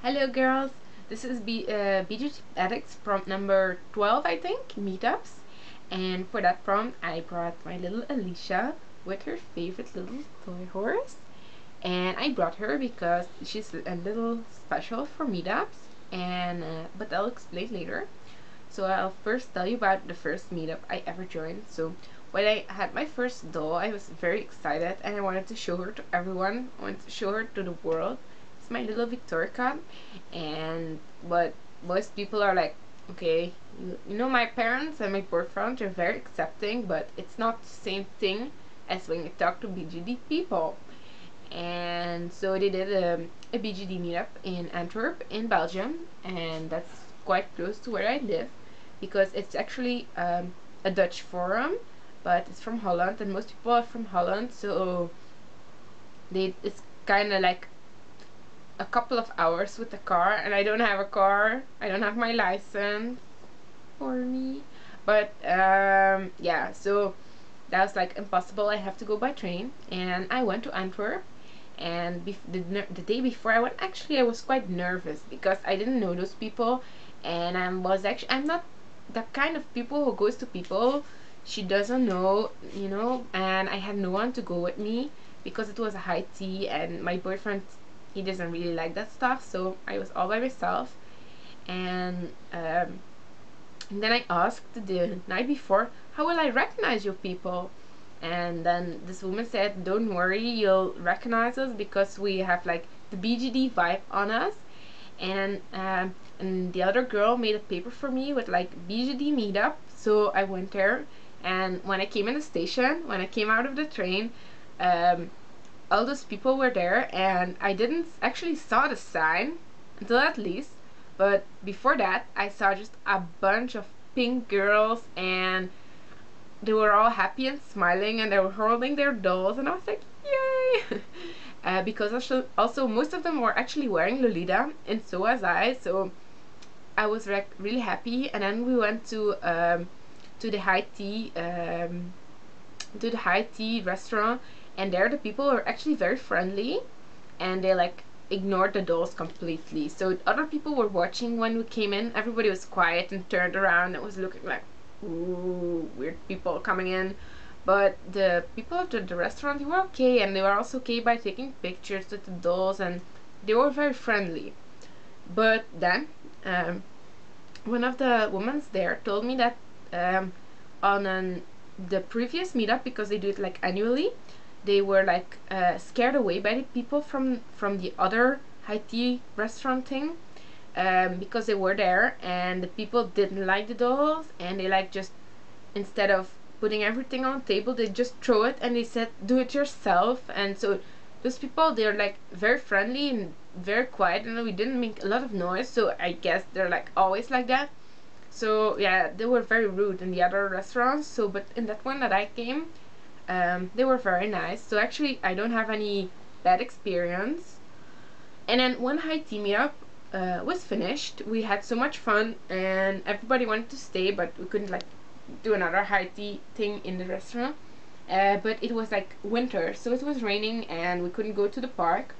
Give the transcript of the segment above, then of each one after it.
Hello girls, this is BJS Addicts prompt number 12 I think, meetups. And for that prompt I brought my little Alicia with her favorite little toy horse. And I brought her because she's a little special for meetups, and but I'll explain later. So I'll first tell you about the first meetup I ever joined. So when I had my first doll, I was very excited and I wanted to show her to everyone. I wanted to show her to the world. It's my little Victorica, and but most people are like, okay, you know, my parents and my boyfriend are very accepting, but it's not the same thing as when you talk to BGD people. And so they did a BGD meetup in Antwerp in Belgium, and that's quite close to where I live because it's actually a Dutch forum, but it's from Holland and most people are from Holland, so it's kind of like a couple of hours with the car, and I don't have a car, I don't have my license for me, but yeah, so that was like impossible. I have to go by train, and I went to Antwerp. And the day before I went, actually I was quite nervous because I didn't know those people, and I'm not the kind of people who goes to people she doesn't know, you know, and I had no one to go with me because it was a high tea, and my boyfriend, he doesn't really like that stuff, so I was all by myself. And then I asked the night before, how will I recognize your people? And then this woman said, don't worry, you'll recognize us because we have like the BGD vibe on us. And the other girl made a paper for me with like BGD meetup, so I went there. And when I came in the station, when I came out of the train, all those people were there, and I didn't actually saw the sign until at least, but before that I saw just a bunch of pink girls, and they were all happy and smiling, and they were holding their dolls, and I was like, yay! Because also most of them were actually wearing Lolita, and so was I, so I was like really happy. And then we went to the high tea restaurant, and there the people were actually very friendly, and they like ignored the dolls completely. So other people were watching when we came in. Everybody was quiet and turned around and was looking like, ooh, weird people coming in. But the people at the restaurant, they were okay, and they were also okay by taking pictures with the dolls, and they were very friendly. But then one of the women there told me that on the previous meetup, because they do it like annually, they were like scared away by the people from the other high tea restaurant thing, because they were there and the people didn't like the dolls, and they like just, instead of putting everything on the table, they just throw it, and they said do it yourself. And so those people, they're like very friendly and very quiet, and we didn't make a lot of noise, so I guess they're like always like that. So yeah, they were very rude in the other restaurants. So but in that one that I came, they were very nice. So actually I don't have any bad experience. And then one high tea meetup was finished. We had so much fun, and everybody wanted to stay, but we couldn't like do another high tea thing in the restaurant. But it was like winter, so it was raining and we couldn't go to the park.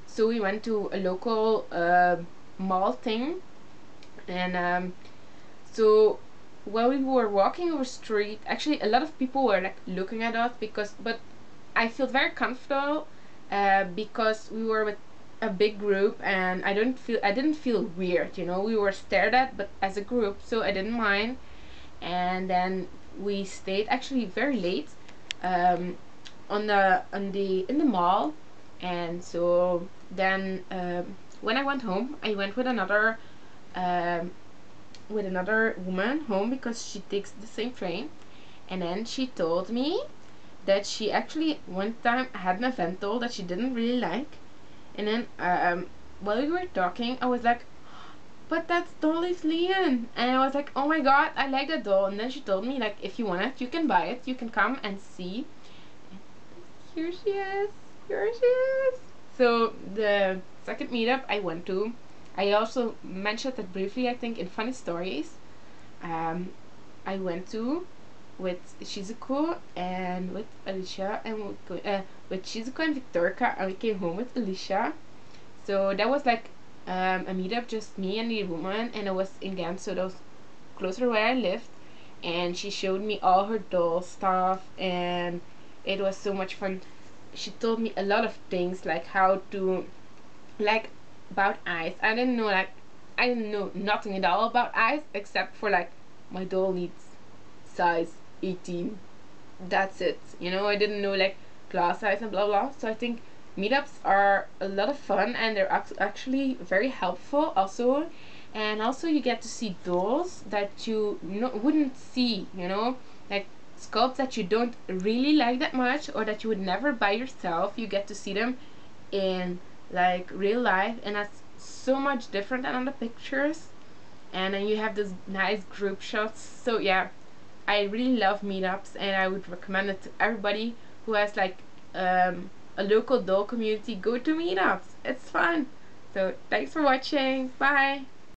So we went to a local mall thing, and so while we were walking over street, actually a lot of people were like looking at us, but I feel very comfortable because we were with a big group, and I didn't feel weird, you know. We were stared at, but as a group, so I didn't mind. And then we stayed actually very late in the mall. And so then when I went home, I went um, with another woman home because she takes the same train. And then she told me that she actually one time had an event doll that she didn't really like. And then while we were talking, I was like, but that's doll is Leon. And I was like, oh my god, I like that doll. And then she told me, like, if you want it, you can buy it, you can come and see. Here she is, here she is. So the second meetup I went to, I also mentioned it briefly, I think, in funny stories. um, I went to with Shizuko and with Alicia, and with Shizuko and Victorica, and we came home with Alicia. So that was like a meetup, just me and the woman, and it was in Ghent, so that was closer where I lived. And she showed me all her doll stuff, and it was so much fun. She told me a lot of things, like how to, like, about eyes. I didn't know nothing at all about eyes, except for like, my doll needs size 18. That's it. I didn't know like class size and blah blah. So I think meetups are a lot of fun, and they're actually very helpful also. And also you get to see dolls that you wouldn't see, like sculpts that you don't really like that much, or that you would never buy yourself. You get to see them in like real life, and that's so much different than on the pictures. And then you have this nice group shots. So yeah, I really love meetups, and I would recommend it to everybody who has like a local doll community. Go to meetups, it's fun. So thanks for watching, bye.